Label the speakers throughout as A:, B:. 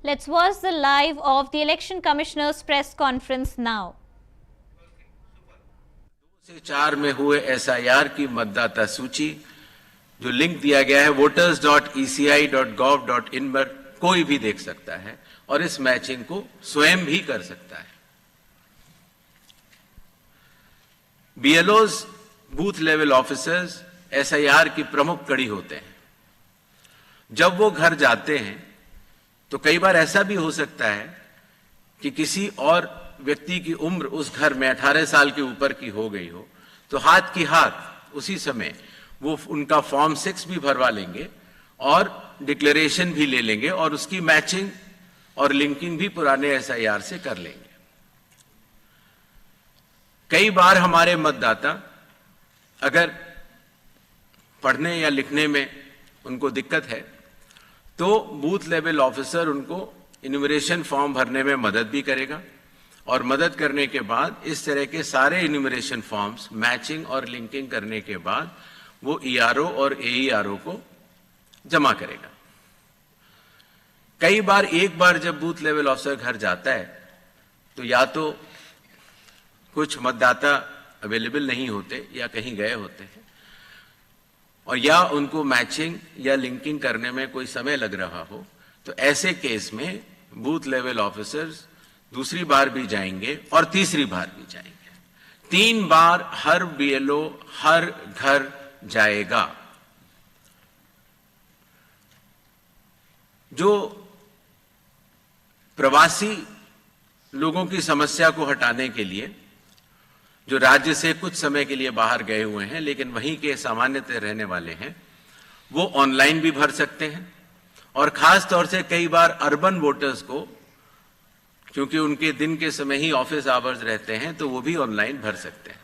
A: Let's watch the live of the Election Commissioner's press conference now.
B: 2 से 4 में हुए SIR की मतदाता सूची जो लिंक दिया गया है voters.eci.gov.in पर कोई भी देख सकता है और इस मैचिंग को स्वयं भी कर सकता है। BLOs booth level officers SIR की प्रमुख कड़ी होते हैं। जब वो घर जाते हैं तो कई बार ऐसा भी हो सकता है कि किसी और व्यक्ति की उम्र उस घर में 18 साल के ऊपर की हो गई हो, तो हाथ की हाथ उसी समय वो उनका फॉर्म 6 भी भरवा लेंगे और डिक्लेरेशन भी ले लेंगे और उसकी मैचिंग और लिंकिंग भी पुराने SIR से कर लेंगे। कई बार हमारे मतदाता अगर पढ़ने या लिखने में उनको दिक्कत है तो बूथ लेवल ऑफिसर उनको इन्यूमरेशन फॉर्म भरने में मदद भी करेगा और मदद करने के बाद इस तरह के सारे इन्यूमरेशन फॉर्म्स मैचिंग और लिंकिंग करने के बाद वो ERO और AERO को जमा करेगा। कई बार एक बार जब बूथ लेवल ऑफिसर घर जाता है तो या तो कुछ मतदाता अवेलेबल नहीं होते या कहीं गए होते हैं और या उनको मैचिंग या लिंकिंग करने में कोई समय लग रहा हो, तो ऐसे केस में बूथ लेवल ऑफिसर्स दूसरी बार भी जाएंगे और तीसरी बार भी जाएंगे। 3 बार हर BLO हर घर जाएगा। जो प्रवासी लोगों की समस्या को हटाने के लिए जो राज्य से कुछ समय के लिए बाहर गए हुए हैं लेकिन वहीं के सामान्यतः रहने वाले हैं, वो ऑनलाइन भी भर सकते हैं और खास तौर से कई बार अर्बन वोटर्स को, क्योंकि उनके दिन के समय ही ऑफिस आवर्स रहते हैं, तो वो भी ऑनलाइन भर सकते हैं।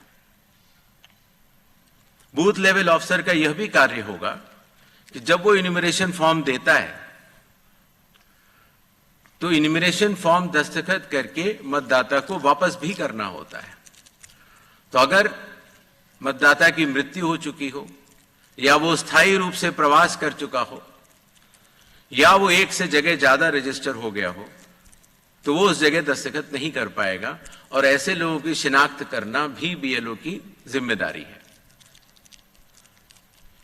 B: बूथ लेवल ऑफिसर का यह भी कार्य होगा कि जब वो इन्यूमरेशन फॉर्म देता है तो इन्यूमरेशन फॉर्म दस्तखत करके मतदाता को वापस भी करना होता है। तो अगर मतदाता की मृत्यु हो चुकी हो या वो स्थायी रूप से प्रवास कर चुका हो या वो एक से जगह ज्यादा रजिस्टर हो गया हो, तो वो उस जगह दस्तखत नहीं कर पाएगा और ऐसे लोगों की शिनाख्त करना भी BLO की जिम्मेदारी है।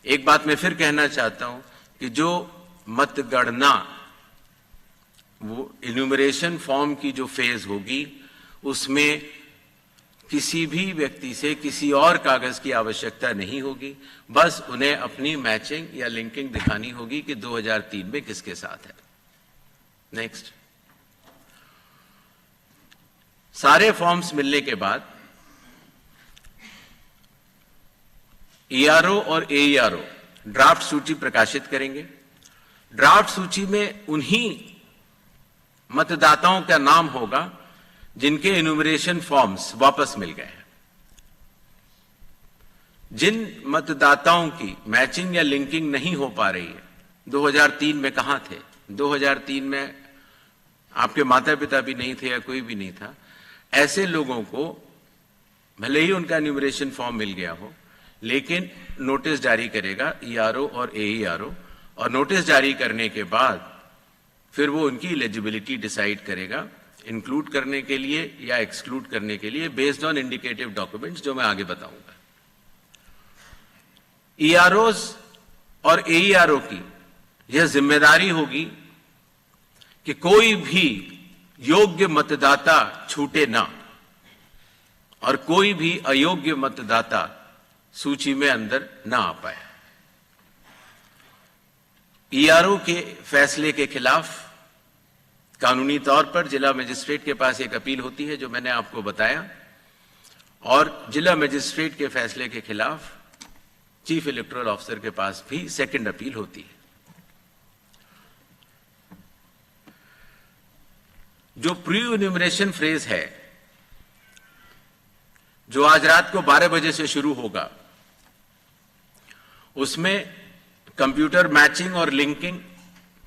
B: एक बात मैं फिर कहना चाहता हूं कि जो मतगणना, वो इन्यूमरेशन फॉर्म की जो फेज होगी उसमें किसी भी व्यक्ति से किसी और कागज की आवश्यकता नहीं होगी, बस उन्हें अपनी मैचिंग या लिंकिंग दिखानी होगी कि 2003 में किसके साथ है। नेक्स्ट, सारे फॉर्म्स मिलने के बाद ERO और AERO ड्राफ्ट सूची प्रकाशित करेंगे। ड्राफ्ट सूची में उन्हीं मतदाताओं का नाम होगा जिनके इन्यूमरेशन फॉर्म्स वापस मिल गए हैं। जिन मतदाताओं की मैचिंग या लिंकिंग नहीं हो पा रही है, 2003 में कहां थे, 2003 में आपके माता पिता भी नहीं थे या कोई भी नहीं था, ऐसे लोगों को भले ही उनका इन्यूमरेशन फॉर्म मिल गया हो लेकिन नोटिस जारी करेगा ERO और AERO और नोटिस जारी करने के बाद फिर वो उनकी एलिजिबिलिटी डिसाइड करेगा इंक्लूड करने के लिए या एक्सक्लूड करने के लिए बेस्ड ऑन इंडिकेटिव डॉक्यूमेंट्स, जो मैं आगे बताऊंगा। EROs और AERO की यह जिम्मेदारी होगी कि कोई भी योग्य मतदाता छूटे ना और कोई भी अयोग्य मतदाता सूची में अंदर ना आ पाए। ERO के फैसले के खिलाफ कानूनी तौर पर जिला मजिस्ट्रेट के पास एक अपील होती है जो मैंने आपको बताया, और जिला मजिस्ट्रेट के फैसले के खिलाफ चीफ इलेक्टोरल ऑफिसर के पास भी सेकंड अपील होती है। जो प्री इन्यूमरेशन फेज है जो आज रात को 12 बजे से शुरू होगा, उसमें कंप्यूटर मैचिंग और लिंकिंग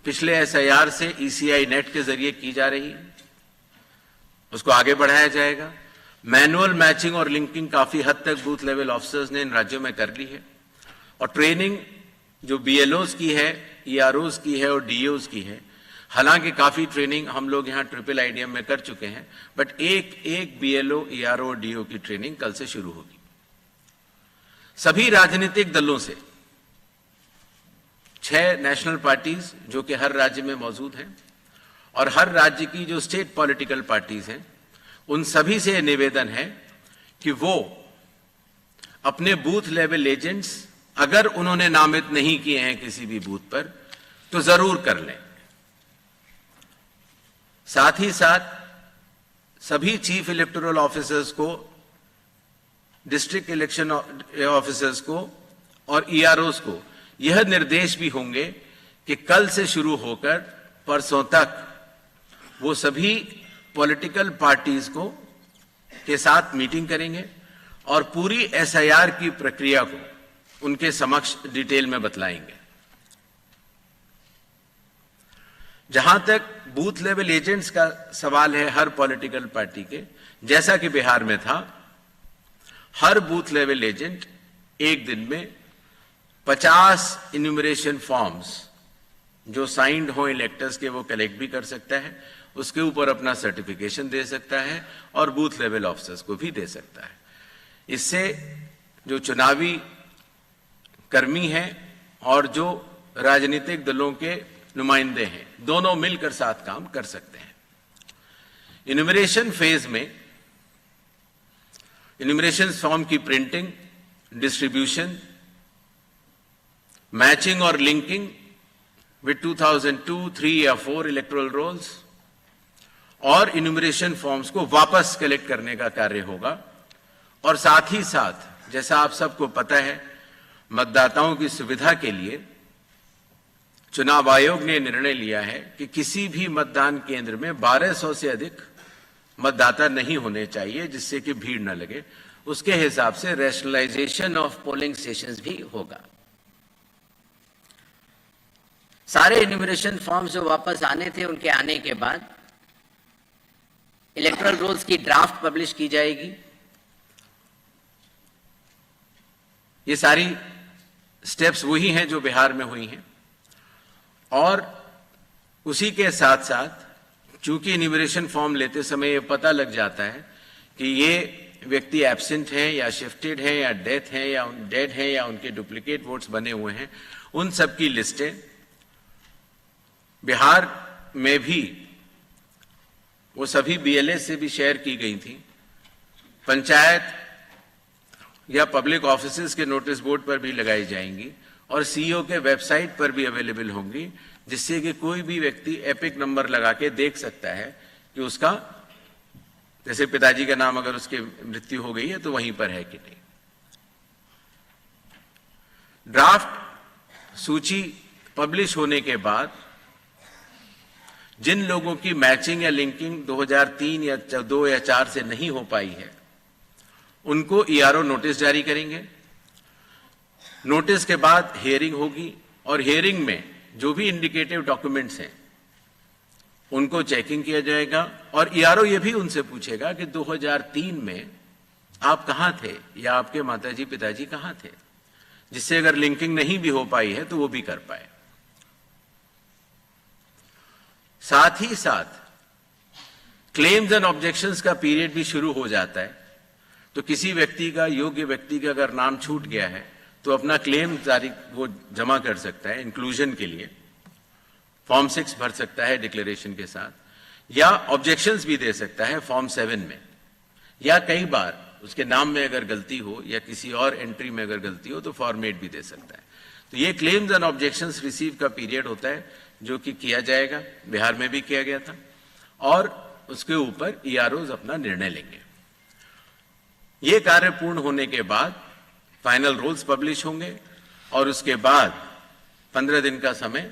B: पिछले SIR से ECI नेट के जरिए की जा रही है, उसको आगे बढ़ाया जाएगा। मैनुअल मैचिंग और लिंकिंग काफी हद तक बूथ लेवल ऑफिसर्स ने इन राज्यों में कर ली है और ट्रेनिंग जो BLOs की है, EROs की है और DOs की है, हालांकि काफी ट्रेनिंग हम लोग यहाँ ट्रिपल आईडीएम में कर चुके हैं, बट एक बीएलओ, ईआरओ, डीओ की ट्रेनिंग कल से शुरू होगी। सभी राजनीतिक दलों से 6 नेशनल पार्टीज जो कि हर राज्य में मौजूद हैं और हर राज्य की जो स्टेट पॉलिटिकल पार्टीज हैं, उन सभी से निवेदन है कि वो अपने बूथ लेवल एजेंट्स अगर उन्होंने नामित नहीं किए हैं किसी भी बूथ पर तो जरूर कर लें। साथ ही साथ सभी चीफ इलेक्टोरल ऑफिसर्स को, डिस्ट्रिक्ट इलेक्शन ऑफिसर्स को और ईआरओस को यह निर्देश भी होंगे कि कल से शुरू होकर परसों तक वो सभी पॉलिटिकल पार्टीज को के साथ मीटिंग करेंगे और पूरी एसआईआर की प्रक्रिया को उनके समक्ष डिटेल में बतलाएंगे। जहां तक बूथ लेवल एजेंट्स का सवाल है हर पॉलिटिकल पार्टी के, जैसा कि बिहार में था, हर बूथ लेवल एजेंट एक दिन में 50 इन्यूमरेशन फॉर्म्स जो साइंड हो इलेक्टर्स के वो कलेक्ट भी कर सकता है, उसके ऊपर अपना सर्टिफिकेशन दे सकता है और बूथ लेवल ऑफिसर्स को भी दे सकता है। इससे जो चुनावी कर्मी हैं और जो राजनीतिक दलों के नुमाइंदे हैं, दोनों मिलकर साथ काम कर सकते हैं। इन्यूमरेशन फेज में इन्यूमरेशन फॉर्म की प्रिंटिंग, डिस्ट्रीब्यूशन, मैचिंग और लिंकिंग विद 2002, 3 या 4 इलेक्टोरल रोल्स और इन्यूमरेशन फॉर्म्स को वापस कलेक्ट करने का कार्य होगा। और साथ ही साथ, जैसा आप सबको पता है, मतदाताओं की सुविधा के लिए चुनाव आयोग ने निर्णय लिया है कि किसी भी मतदान केंद्र में 1200 से अधिक मतदाता नहीं होने चाहिए, जिससे कि भीड़ न लगे। उसके हिसाब से रैशनलाइजेशन ऑफ पोलिंग स्टेशंस भी होगा।
C: सारे इन्यूमरेशन फॉर्म्स जो वापस आने थे, उनके आने के बाद इलेक्टोरल रोल्स की ड्राफ्ट पब्लिश की जाएगी।
B: ये सारी स्टेप्स वही हैं जो बिहार में हुई हैं और उसी के साथ साथ चूंकि इन्यूमरेशन फॉर्म लेते समय ये पता लग जाता है कि ये व्यक्ति एब्सेंट हैं या शिफ्टेड हैं या डेथ हैं या उनके डुप्लीकेट वोट्स बने हुए हैं, उन सब की लिस्टें बिहार में भी वो सभी बीएलएस से भी शेयर की गई थी। पंचायत या पब्लिक ऑफिसेज के नोटिस बोर्ड पर भी लगाई जाएंगी और सीईओ के वेबसाइट पर भी अवेलेबल होंगी, जिससे कि कोई भी व्यक्ति एपिक नंबर लगा के देख सकता है कि उसका, जैसे पिताजी का नाम अगर उसकी मृत्यु हो गई है तो वहीं पर है कि नहीं। ड्राफ्ट सूची पब्लिश होने के बाद जिन लोगों की मैचिंग या लिंकिंग 2003 या 2 या 4 से नहीं हो पाई है, उनको ईआरओ नोटिस जारी करेंगे। नोटिस के बाद हियरिंग होगी और हियरिंग में जो भी इंडिकेटिव डॉक्यूमेंट्स हैं उनको चेकिंग किया जाएगा और ईआरओ ये भी उनसे पूछेगा कि 2003 में आप कहां थे या आपके माताजी पिताजी कहां थे, जिससे अगर लिंकिंग नहीं भी हो पाई है तो वो भी कर पाए। साथ ही साथ क्लेम्स एंड ऑब्जेक्शंस का पीरियड भी शुरू हो जाता है। तो किसी व्यक्ति का, योग्य व्यक्ति का अगर नाम छूट गया है तो अपना क्लेम तारीख वो जमा कर सकता है इंक्लूजन के लिए, फॉर्म 6 भर सकता है डिक्लेरेशन के साथ, या ऑब्जेक्शंस भी दे सकता है फॉर्म 7 में, या कई बार उसके नाम में अगर गलती हो या किसी और एंट्री में अगर गलती हो तो फॉर्मेट भी दे सकता है। तो ये क्लेम्स एंड ऑब्जेक्शंस रिसीव का पीरियड होता है जो कि किया जाएगा, बिहार में भी किया गया था, और उसके ऊपर ईआरओज अपना निर्णय लेंगे। ये कार्य पूर्ण होने के बाद फाइनल रूल्स पब्लिश होंगे और उसके बाद 15 दिन का समय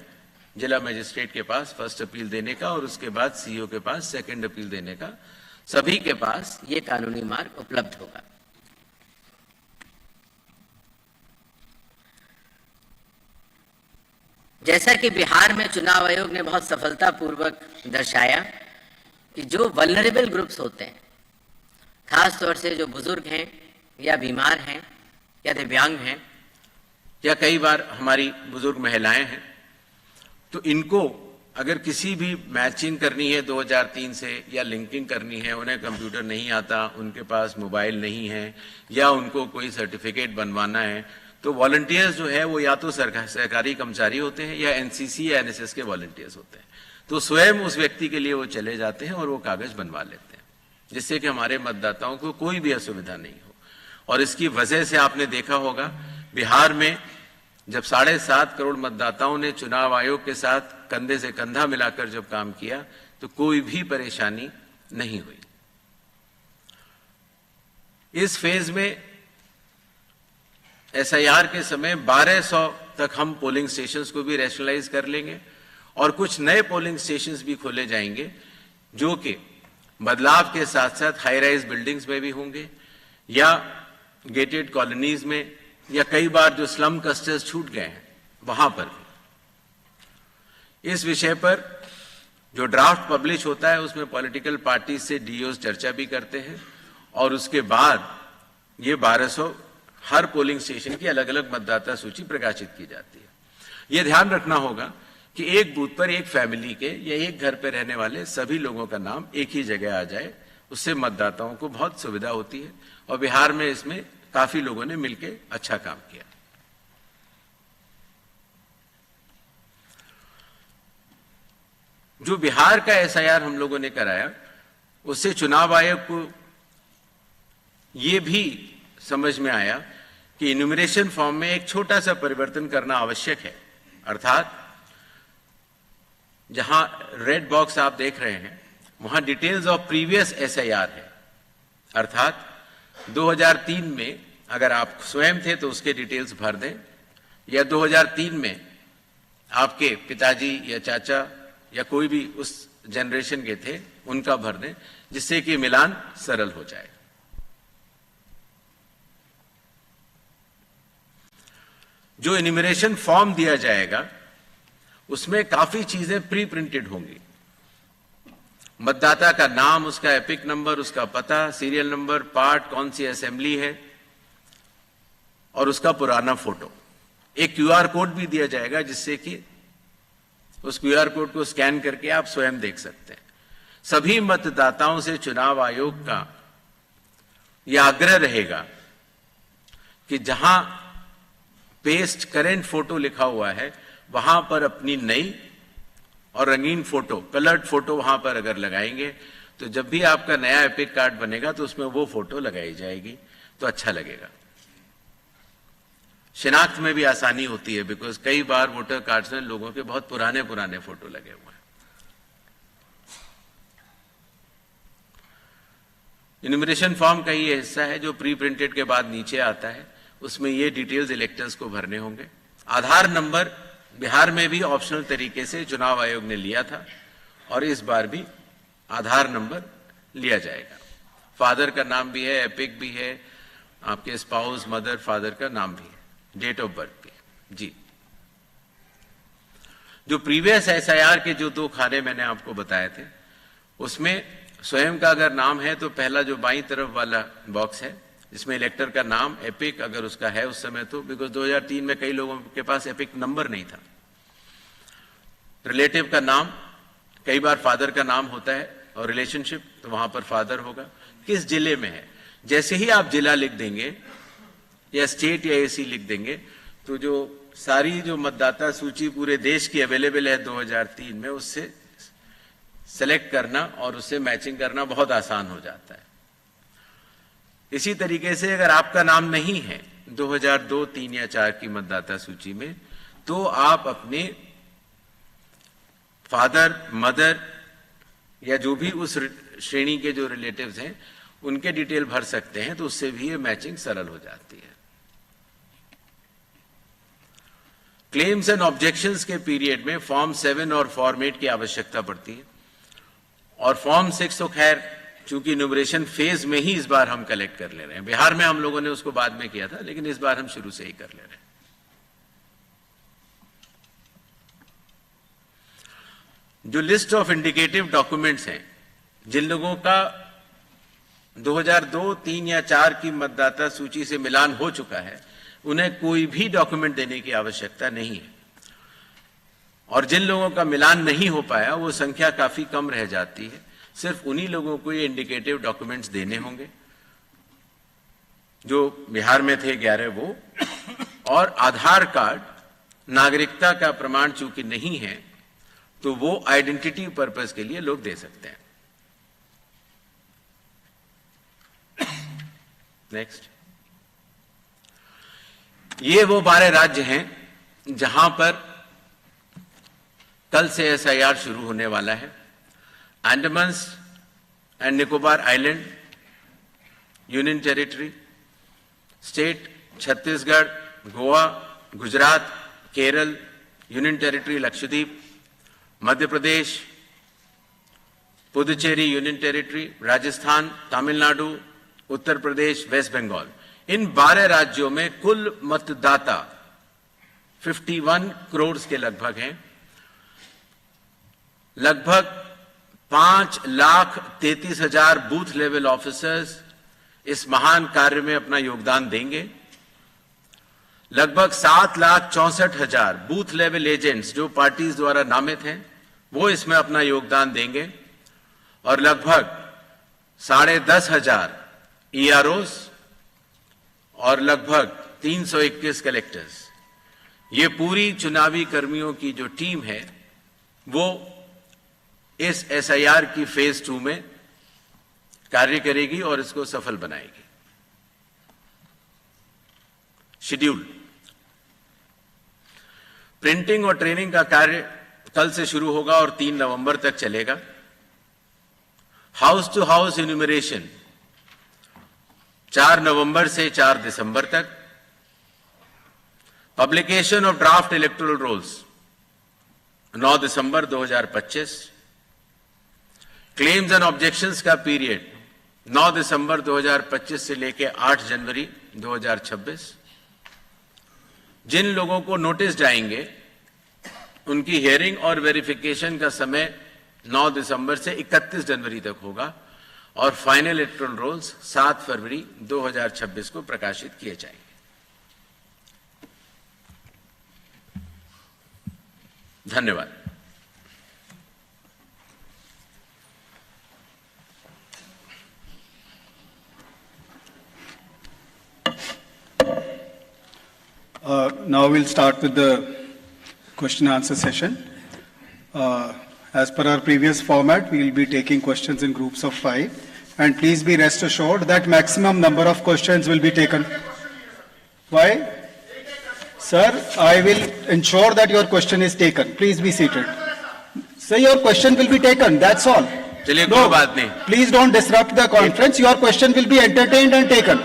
B: जिला मजिस्ट्रेट के पास फर्स्ट अपील देने का और उसके बाद सीईओ के पास सेकंड अपील देने का,
C: सभी के पास ये कानूनी मार्ग उपलब्ध होगा। जैसा कि बिहार में चुनाव आयोग ने बहुत सफलतापूर्वक दर्शाया कि जो वल्नरेबल ग्रुप्स होते हैं, खास तौर से जो बुजुर्ग हैं या बीमार हैं या दिव्यांग हैं
B: या कई बार हमारी बुजुर्ग महिलाएं हैं, तो इनको अगर किसी भी मैचिंग करनी है 2003 से या लिंकिंग करनी है, उन्हें कंप्यूटर नहीं आता, उनके पास मोबाइल नहीं है या उनको कोई सर्टिफिकेट बनवाना है, तो वॉलंटियर्स जो है वो या तो सरकारी कर्मचारी होते हैं या एनसीसी या एनएसएस के वॉलंटियर्स होते हैं। तो स्वयं उस व्यक्ति के लिए वो चले जाते हैं और वो कागज बनवा लेते हैं, जिससे कि हमारे मतदाताओं को कोई भी असुविधा नहीं हो। और इसकी वजह से आपने देखा होगा बिहार में जब 7.5 करोड़ मतदाताओं ने चुनाव आयोग के साथ कंधे से कंधा मिलाकर जब काम किया तो कोई भी परेशानी नहीं हुई। इस फेज में एसआईआर के समय 1200 तक हम पोलिंग स्टेशंस को भी रैशनलाइज कर लेंगे और कुछ नए पोलिंग स्टेशंस भी खोले जाएंगे जो कि बदलाव के साथ साथ हाई राइज बिल्डिंग्स में भी होंगे या गेटेड कॉलोनीज में या कई बार जो स्लम क्लस्टर्स छूट गए हैं वहां पर भी। इस विषय पर जो ड्राफ्ट पब्लिश होता है उसमें पॉलिटिकल पार्टी से डीओज चर्चा भी करते हैं और उसके बाद ये 1200 हर पोलिंग स्टेशन की अलग अलग मतदाता सूची प्रकाशित की जाती है। यह ध्यान रखना होगा कि एक बूथ पर एक फैमिली के या एक घर पर रहने वाले सभी लोगों का नाम एक ही जगह आ जाए, उससे मतदाताओं को बहुत सुविधा होती है और बिहार में इसमें काफी लोगों ने मिलकर अच्छा काम किया। जो बिहार का एसआईआर हम लोगों ने कराया उससे चुनाव आयोग को यह भी समझ में आया कि इन्यूमरेशन फॉर्म में एक छोटा सा परिवर्तन करना आवश्यक है। अर्थात जहां रेड बॉक्स आप देख रहे हैं वहां डिटेल्स ऑफ प्रीवियस एसआईआर है। अर्थात 2003 में अगर आप स्वयं थे तो उसके डिटेल्स भर दें या 2003 में आपके पिताजी या चाचा या कोई भी उस जनरेशन के थे उनका भर दें, जिससे कि मिलान सरल हो जाए। जो इन्यूमरेशन फॉर्म दिया जाएगा उसमें काफी चीजें प्री प्रिंटेड होंगी। मतदाता का नाम, उसका एपिक नंबर, उसका पता, सीरियल नंबर, पार्ट, कौन सी असेंबली है और उसका पुराना फोटो। एक क्यूआर कोड भी दिया जाएगा जिससे कि उस क्यूआर कोड को स्कैन करके आप स्वयं देख सकते हैं। सभी मतदाताओं से चुनाव आयोग का यह आग्रह रहेगा कि जहां पेस्ट करेंट फोटो लिखा हुआ है वहां पर अपनी नई और रंगीन फोटो, कलर्ड फोटो वहां पर अगर लगाएंगे तो जब भी आपका नया एपिक कार्ड बनेगा तो उसमें वो फोटो लगाई जाएगी तो अच्छा लगेगा। शिनाख्त में भी आसानी होती है बिकॉज कई बार वोटर कार्ड्स में लोगों के बहुत पुराने पुराने फोटो लगे हुए हैं। इन्यूमरेशन फॉर्म का ये हिस्सा है जो प्री प्रिंटेड के बाद नीचे आता है, उसमें ये डिटेल्स इलेक्टर्स को भरने होंगे। आधार नंबर बिहार में भी ऑप्शनल तरीके से चुनाव आयोग ने लिया था और इस बार भी आधार नंबर लिया जाएगा। फादर का नाम भी है, एपिक भी है, आपके स्पाउस, मदर, फादर का नाम भी है, डेट ऑफ बर्थ भी। जी, जो प्रीवियस एसआईआर के जो 2 खाने मैंने आपको बताए थे उसमें स्वयं का अगर नाम है तो पहला जो बाईं तरफ वाला बॉक्स है जिसमें इलेक्टर का नाम, एपिक अगर उसका है उस समय तो, बिकॉज 2003 में कई लोगों के पास एपिक नंबर नहीं था। रिलेटिव का नाम, कई बार फादर का नाम होता है और रिलेशनशिप तो वहां पर फादर होगा। किस जिले में है, जैसे ही आप जिला लिख देंगे या स्टेट या एसी लिख देंगे तो जो सारी जो मतदाता सूची पूरे देश की अवेलेबल है 2003 में उससे सेलेक्ट करना और उससे मैचिंग करना बहुत आसान हो जाता है। इसी तरीके से अगर आपका नाम नहीं है 2002, 3 या 4 की मतदाता सूची में तो आप अपने फादर, मदर या जो भी उस श्रेणी के जो रिलेटिव्स हैं उनके डिटेल भर सकते हैं, तो उससे भी ये मैचिंग सरल हो जाती है। क्लेम्स एंड ऑब्जेक्शंस के पीरियड में फॉर्म 7 और फॉर्म 8 की आवश्यकता पड़ती है और फॉर्म 6 तो खैर चूंकि इन्यूमरेशन फेज में ही इस बार हम कलेक्ट कर ले रहे हैं। बिहार में हम लोगों ने उसको बाद में किया था लेकिन इस बार हम शुरू से ही कर ले रहे हैं। जो लिस्ट ऑफ इंडिकेटिव डॉक्यूमेंट्स हैं, जिन लोगों का 2002, 3 या 4 की मतदाता सूची से मिलान हो चुका है उन्हें कोई भी डॉक्यूमेंट देने की आवश्यकता नहीं है। और जिन लोगों का मिलान नहीं हो पाया वो संख्या काफी कम रह जाती है। सिर्फ उन्हीं लोगों को ये इंडिकेटिव डॉक्यूमेंट्स देने होंगे जो बिहार में थे 11 वो, और आधार कार्ड नागरिकता का प्रमाण चूंकि नहीं है तो वो आइडेंटिटी पर्पस के लिए लोग दे सकते हैं। नेक्स्ट, ये वो 12 राज्य हैं जहां पर कल से एसआईआर शुरू होने वाला है। Andaman and Nicobar island union territory, state Chhattisgarh, Goa, Gujarat, Kerala, union territory Lakshadweep, Madhya Pradesh, Puducherry union territory, Rajasthan, Tamil Nadu, Uttar Pradesh, West Bengal, इन 12 राज्यों में कुल मतदाता 51 करोड़ के लगभग हैं। लगभग 5,33,000 बूथ लेवल ऑफिसर्स इस महान कार्य में अपना योगदान देंगे। लगभग 7,64,000 बूथ लेवल एजेंट्स जो पार्टीज द्वारा नामित हैं वो इसमें अपना योगदान देंगे, और लगभग 10,500 EROs और लगभग 321 कलेक्टर्स। ये पूरी चुनावी कर्मियों की जो टीम है वो इस एसआईआर की फेज 2 में कार्य करेगी और इसको सफल बनाएगी। शेड्यूल, प्रिंटिंग और ट्रेनिंग का कार्य कल से शुरू होगा और 3 नवंबर तक चलेगा। हाउस टू हाउस इन्यूमरेशन 4 नवंबर से 4 दिसंबर तक। Publication of draft electoral rolls 9 दिसंबर 2025। क्लेम्स एंड ऑब्जेक्शंस का पीरियड 9 दिसंबर 2025 से लेकर 8 जनवरी 2026। जिन लोगों को नोटिस जाएंगे उनकी हियरिंग और वेरिफिकेशन का समय 9 दिसंबर से 31 जनवरी तक होगा, और फाइनल इलेक्टोरल रोल्स 7 फरवरी 2026 को प्रकाशित किए जाएंगे। धन्यवाद।
D: Now we'll start with the question and answer session. As per our previous format, we will be taking questions in groups of 5, and please be rest assured that maximum number of questions will be taken. Why? Sir, I will ensure that your question is taken. Please be seated. Sir, your question will be taken. That's all.
B: चलिए, कोई बात नहीं।
D: Please don't disrupt the conference. Your question will be entertained and taken.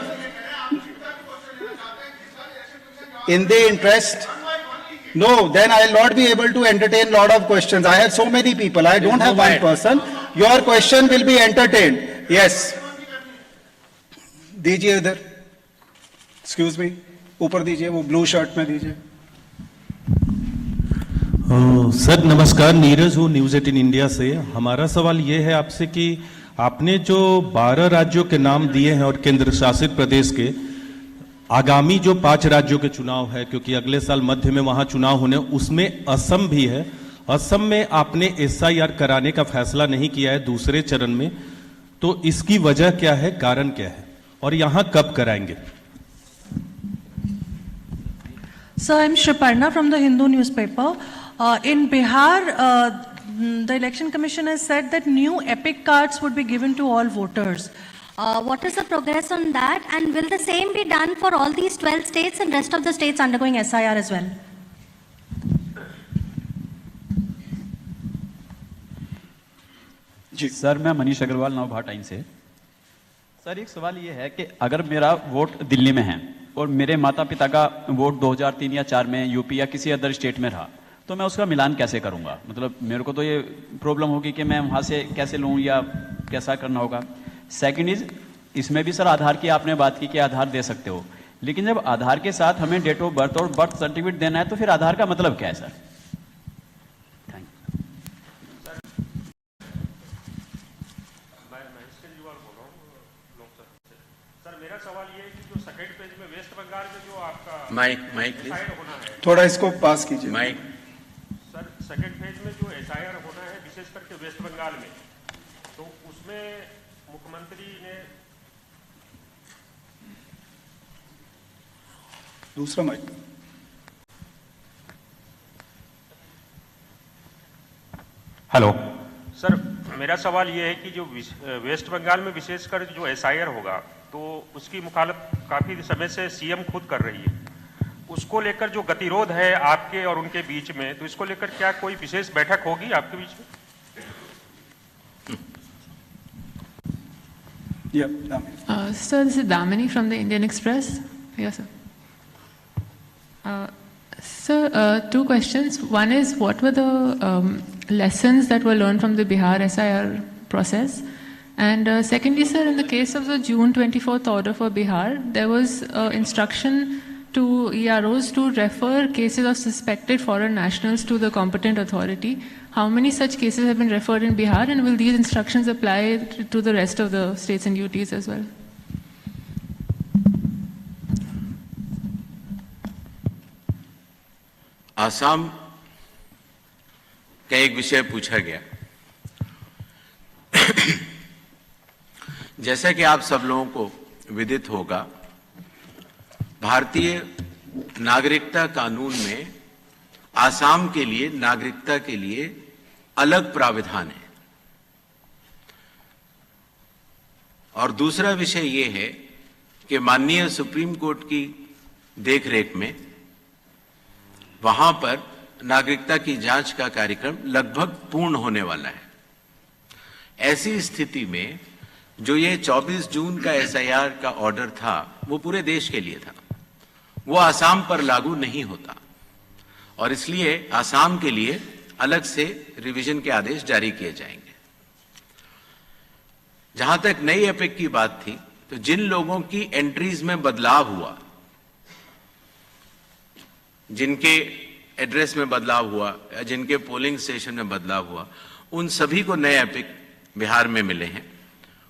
D: In the interest, no, then I'll not be able to entertain lot of questions. I have so many people. I don't have one person. Your question will be entertained. Yes. दीजिए इधर. Excuse me. ऊपर दीजिए, वो blue shirt में दीजिए.
E: Sir नमस्कार, नीरज हूँ news 18 India से। हमारा सवाल ये है आपसे कि आपने जो 12 राज्यों के नाम दिए हैं और केंद्र शासित प्रदेश के, आगामी जो 5 राज्यों के चुनाव है, क्योंकि अगले साल मध्य में वहां चुनाव होने, उसमें असम भी है। असम में आपने एसआईआर कराने का फैसला नहीं किया है दूसरे चरण में, तो इसकी वजह क्या है, कारण क्या है, और यहां कब कराएंगे?
F: Sir, I'm Shriparna from the Hindu newspaper. In Bihar, the Election Commission has said that new epic cards would be given to all voters.
G: What is the progress on that, and will the same be done for all these 12 states and rest of the states undergoing SIR as well?
D: Ji
H: sir, मैं Manish Agarwal Navbharat times से। Sir, एक सवाल ये है कि अगर मेरा vote Delhi में है और मेरे माता पिता का वोट 2003 या 4 में यूपी या किसी अदर स्टेट में रहा, तो मैं उसका मिलान कैसे करूंगा? मतलब मेरे को तो ये प्रॉब्लम होगी कि मैं वहां से कैसे लूं या कैसा करना होगा। सेकंड इज, इसमें भी सर आधार की आपने बात की कि आधार दे सकते हो, लेकिन जब आधार के साथ हमें डेट ऑफ बर्थ और बर्थ सर्टिफिकेट देना है तो फिर आधार का मतलब क्या है सर? Thank you.
I: सर, मेरा सवाल ये है कि जो सेकंड पेज में वेस्ट बंगाल में जो आपका
B: माइक प्लीज,
D: थोड़ा इसको पास कीजिए।
B: माइक।
I: सर, सेकंड फेज में जो एसआईआर होना है विशेष करके वेस्ट बंगाल में, तो उसमें मुख्यमंत्री ने
D: दूसरा माइक।
H: हेलो
I: सर, मेरा सवाल ये है कि जो वेस्ट बंगाल में विशेषकर जो एसआईआर होगा, तो उसकी मुखालत काफी समय से सीएम खुद कर रही है। उसको लेकर जो गतिरोध है आपके और उनके बीच में, तो इसको लेकर क्या कोई विशेष बैठक होगी आपके बीच में?
J: Sir, this is Damini from the Indian Express. Yes, sir. Sir, two questions. One is, what were the lessons that were learned from the Bihar SIR process? And secondly, sir, in the case of the June 24th order for Bihar, there was instruction to EROs to refer cases of suspected foreign nationals to the competent authority. How many such cases have been referred in Bihar, and will these instructions apply to the rest of the states and UTs as well?
B: Assam का एक विषय पूछा गया। जैसा कि आप सब लोगों को विदित होगा, भारतीय नागरिकता कानून में आसाम के लिए नागरिकता के लिए अलग प्राविधान है। और दूसरा विषय यह है कि माननीय सुप्रीम कोर्ट की देखरेख में वहां पर नागरिकता की जांच का कार्यक्रम लगभग पूर्ण होने वाला है। ऐसी स्थिति में जो ये 24 जून का एसआईआर का ऑर्डर था, वो पूरे देश के लिए था, वो आसाम पर लागू नहीं होता, और इसलिए आसाम के लिए अलग से रिवीजन के आदेश जारी किए जाएंगे। जहां तक नई एपिक की बात थी, तो जिन लोगों की एंट्रीज में बदलाव हुआ, जिनके एड्रेस में बदलाव हुआ या जिनके पोलिंग स्टेशन में बदलाव हुआ, उन सभी को नए एपिक बिहार में मिले हैं।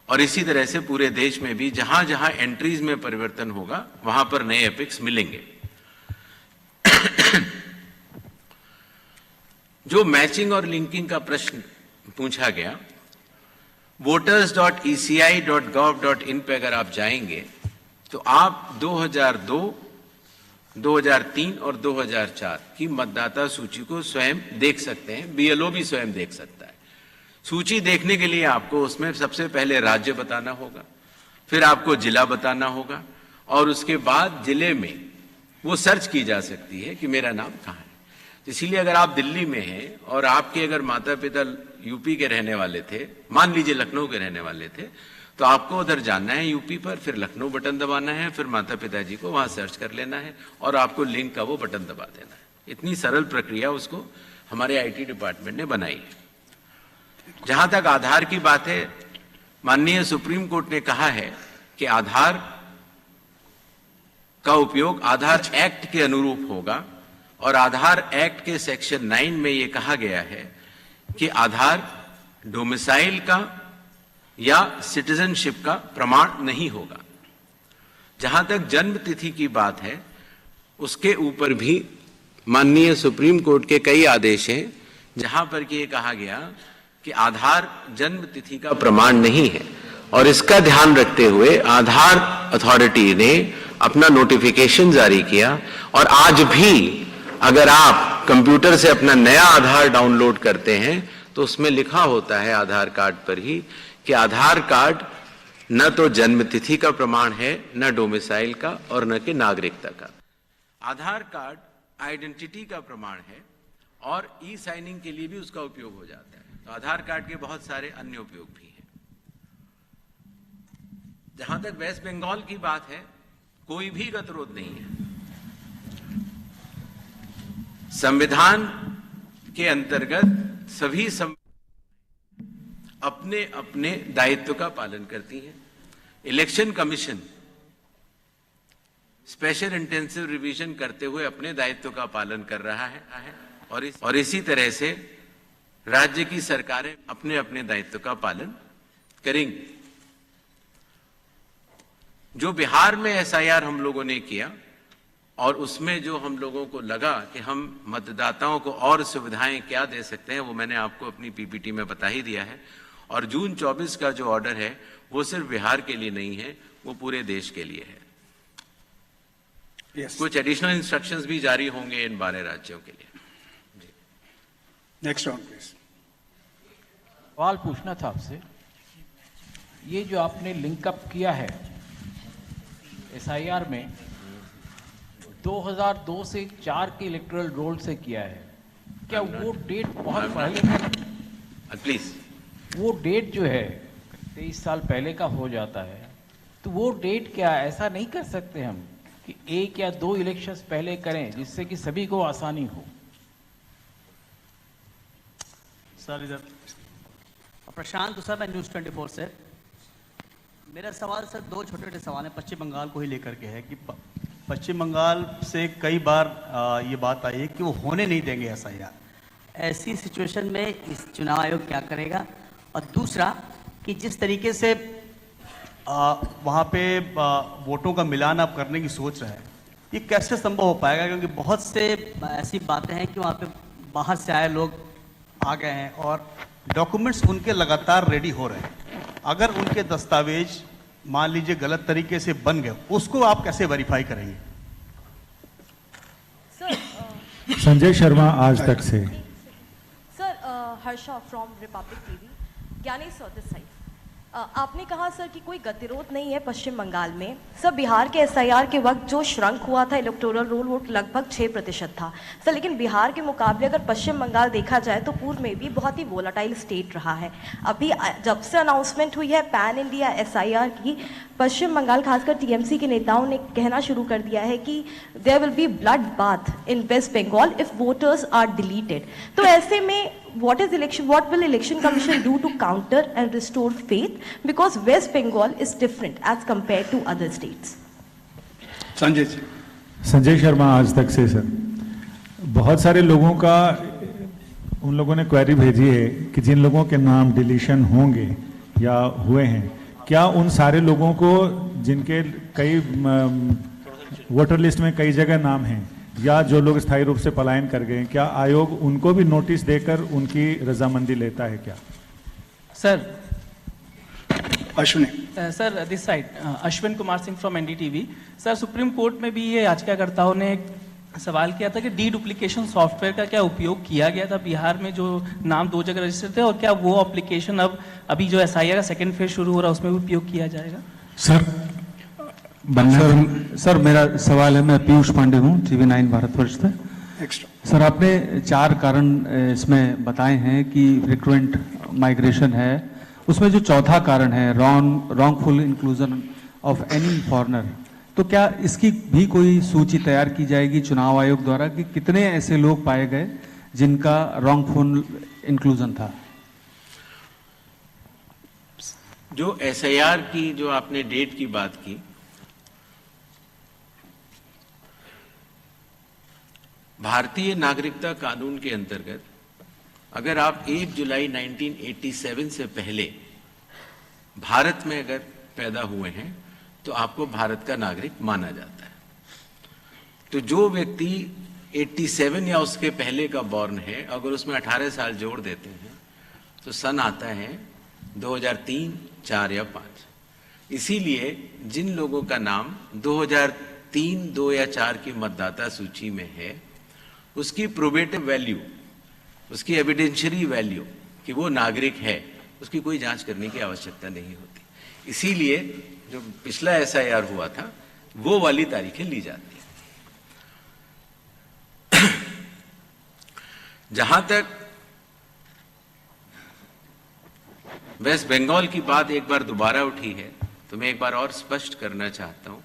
B: और इसी तरह से पूरे देश में भी जहां जहां एंट्रीज में परिवर्तन होगा, वहां पर नए एपिक्स मिलेंगे। जो मैचिंग और लिंकिंग का प्रश्न पूछा गया, voters.eci.gov.in पे अगर आप जाएंगे तो आप 2002, 2003 और 2004 की मतदाता सूची को स्वयं देख सकते हैं। बीएलओ भी स्वयं देख सकता है। सूची देखने के लिए आपको उसमें सबसे पहले राज्य बताना होगा, फिर आपको जिला बताना होगा, और उसके बाद जिले में वो सर्च की जा सकती है कि मेरा नाम कहाँ है। इसीलिए अगर आप दिल्ली में हैं और आपके अगर माता पिता यूपी के रहने वाले थे, मान लीजिए लखनऊ के रहने वाले थे, तो आपको उधर जाना है यूपी पर, फिर लखनऊ बटन दबाना है, फिर माता पिताजी को वहां सर्च कर लेना है और आपको लिंक का वो बटन दबा देना है। इतनी सरल प्रक्रिया उसको हमारे आईटी डिपार्टमेंट ने बनाई है। जहां तक आधार की बात है, माननीय सुप्रीम कोर्ट ने कहा है कि आधार का उपयोग आधार एक्ट के अनुरूप होगा, और आधार एक्ट के सेक्शन 9 में यह कहा गया है कि आधार डोमिसाइल का या सिटीजनशिप का प्रमाण नहीं होगा। जहां तक जन्म तिथि की बात है, उसके ऊपर भी माननीय सुप्रीम कोर्ट के कई आदेश हैं जहां पर कि ये कहा गया कि आधार जन्म तिथि का प्रमाण नहीं है, और इसका ध्यान रखते हुए आधार अथॉरिटी ने अपना नोटिफिकेशन जारी किया। और आज भी अगर आप कंप्यूटर से अपना नया आधार डाउनलोड करते हैं तो उसमें लिखा होता है आधार कार्ड पर ही कि आधार कार्ड न तो जन्म तिथि का प्रमाण है, न डोमिसाइल का, और न कि नागरिकता का। आधार कार्ड आइडेंटिटी का प्रमाण है और ई साइनिंग के लिए भी उसका उपयोग हो जाता है। तो आधार कार्ड के बहुत सारे अन्य उपयोग भी हैं। जहां तक वेस्ट बंगाल की बात है, कोई भी गतिरोध नहीं है। संविधान के अंतर्गत सभी अपने अपने दायित्व का पालन करती हैं। Election commission special intensive revision करते हुए अपने दायित्व का पालन कर रहा है, और इसी तरह से राज्य की सरकारें अपने अपने दायित्व का पालन करेंगी। जो बिहार में एसआईआर हम लोगों ने किया, और उसमें जो हम लोगों को लगा कि हम मतदाताओं को और सुविधाएं क्या दे सकते हैं, वो मैंने आपको अपनी पीपीटी में बता ही दिया है। और जून 24 का जो ऑर्डर है वो सिर्फ बिहार के लिए नहीं है, वो पूरे देश के लिए है। कुछ एडिशनल इंस्ट्रक्शंस भी जारी होंगे इन 12 राज्यों के लिए।
D: Next round, please.
K: सवाल पूछना था आपसे, ये जो आपने लिंकअप किया है एसआईआर में 2002 से 4 के इलेक्टोरल रोल से किया है, क्या वो डेट बहुत पहले,
B: प्लीज,
K: वो डेट जो है 23 साल पहले का हो जाता है, तो वो डेट क्या ऐसा नहीं कर सकते हम कि 1 या 2 इलेक्शंस पहले करें जिससे कि सभी को आसानी हो?
L: सर इधर प्रशांत सर, मैं न्यूज़ 24 से। मेरा सवाल सर 2 छोटे-छोटे सवाल हैं, पश्चिम बंगाल को ही लेकर के है कि पश्चिम बंगाल से कई बार ये बात आई है कि वो होने नहीं देंगे एसआईआर। ऐसी सिचुएशन में इस चुनाव आयोग क्या करेगा? और दूसरा कि जिस तरीके से वहाँ पे वोटों का मिलान आप करने की सोच रहे हैं, ये कैसे संभव हो पाएगा? क्योंकि बहुत से ऐसी बातें हैं कि वहाँ पे बाहर से आए लोग आ गए हैं और डॉक्यूमेंट्स उनके लगातार रेडी हो रहे हैं। अगर उनके दस्तावेज मान लीजिए गलत तरीके से बन गए, उसको आप कैसे वेरीफाई करेंगे?
M: संजय शर्मा, आज तक से।
N: Sir, Harsha from Republic TV. ज्ञानी सर दिस साइड। आपने कहा सर कि कोई गतिरोध नहीं है पश्चिम बंगाल में। सर, बिहार के एसआईआर के वक्त जो श्रंक हुआ था इलेक्टोरल रोल, वो लगभग 6% था सर। लेकिन बिहार के मुकाबले अगर पश्चिम बंगाल देखा जाए तो पूर्व में भी बहुत ही वोलाटाइल स्टेट रहा है। अभी जब से अनाउंसमेंट हुई है पैन इंडिया एसआईआर की, पश्चिम बंगाल खासकर टीएमसी के नेताओं ने कहना शुरू कर दिया है कि there will be blood bath in West Bengal if voters are deleted. तो ऐसे में what will election commission do to counter and restore faith, because West Bengal is different as compared to other states?
D: Sanjay ji.
M: Sanjay Sharma, आज तक से। सर, बहुत सारे लोगों का, उन लोगों ने क्वेरी भेजी है कि जिन लोगों के नाम डिलीशन होंगे या हुए हैं, क्या उन सारे लोगों को जिनके कई वोटर लिस्ट में कई जगह नाम हैं या जो लोग स्थायी रूप से पलायन कर गए, क्या आयोग उनको भी नोटिस देकर उनकी रजामंदी लेता है क्या?
L: Sir
D: Ashwini.
L: Sir this side, Ashwin Kumar Singh from NDTV. Sir, supreme court में भी ये याचिकाकर्ताओं ने सवाल किया था कि डी डुप्लीकेशन सॉफ्टवेयर का क्या उपयोग किया गया था बिहार में, जो नाम 2 जगह रजिस्टर्ड थे, और क्या वो एप्लीकेशन अब अभी जो एसआईआर का सेकेंड फेज शुरू हो रहा है उसमें भी उपयोग किया जाएगा?
O: सर मेरा सवाल है, मैं पीयूष पांडे हूँ, TV9 भारतवर्ष से। सर, आपने 4 कारण इसमें बताए हैं कि रिक्वेंट माइग्रेशन है, उसमें जो चौथा कारण है wrongful inclusion of any foreigner, तो क्या इसकी भी कोई सूची तैयार की जाएगी चुनाव आयोग द्वारा कि कितने ऐसे लोग पाए गए जिनका रॉन्गफुल इंक्लूजन था?
B: जो एसआईआर की जो आपने डेट की बात की, भारतीय नागरिकता कानून के अंतर्गत अगर आप 1 जुलाई 1987 से पहले भारत में अगर पैदा हुए हैं तो आपको भारत का नागरिक माना जाता है। तो जो व्यक्ति 87 या उसके पहले का बॉर्न है, अगर उसमें 18 साल जोड़ देते हैं तो सन आता है 2003, 4 या 5। इसीलिए जिन लोगों का नाम 2003, 2 या 4 की मतदाता सूची में है, उसकी प्रोबेटिव वैल्यू, उसकी एविडेंशियरी वैल्यू कि वो नागरिक है, उसकी कोई जांच करने की आवश्यकता नहीं होती। इसीलिए जो पिछला एसआईआर हुआ था वो वाली तारीखें ली जाती हैं। जहां तक वेस्ट बंगाल की बात एक बार दोबारा उठी है, तो मैं एक बार और स्पष्ट करना चाहता हूं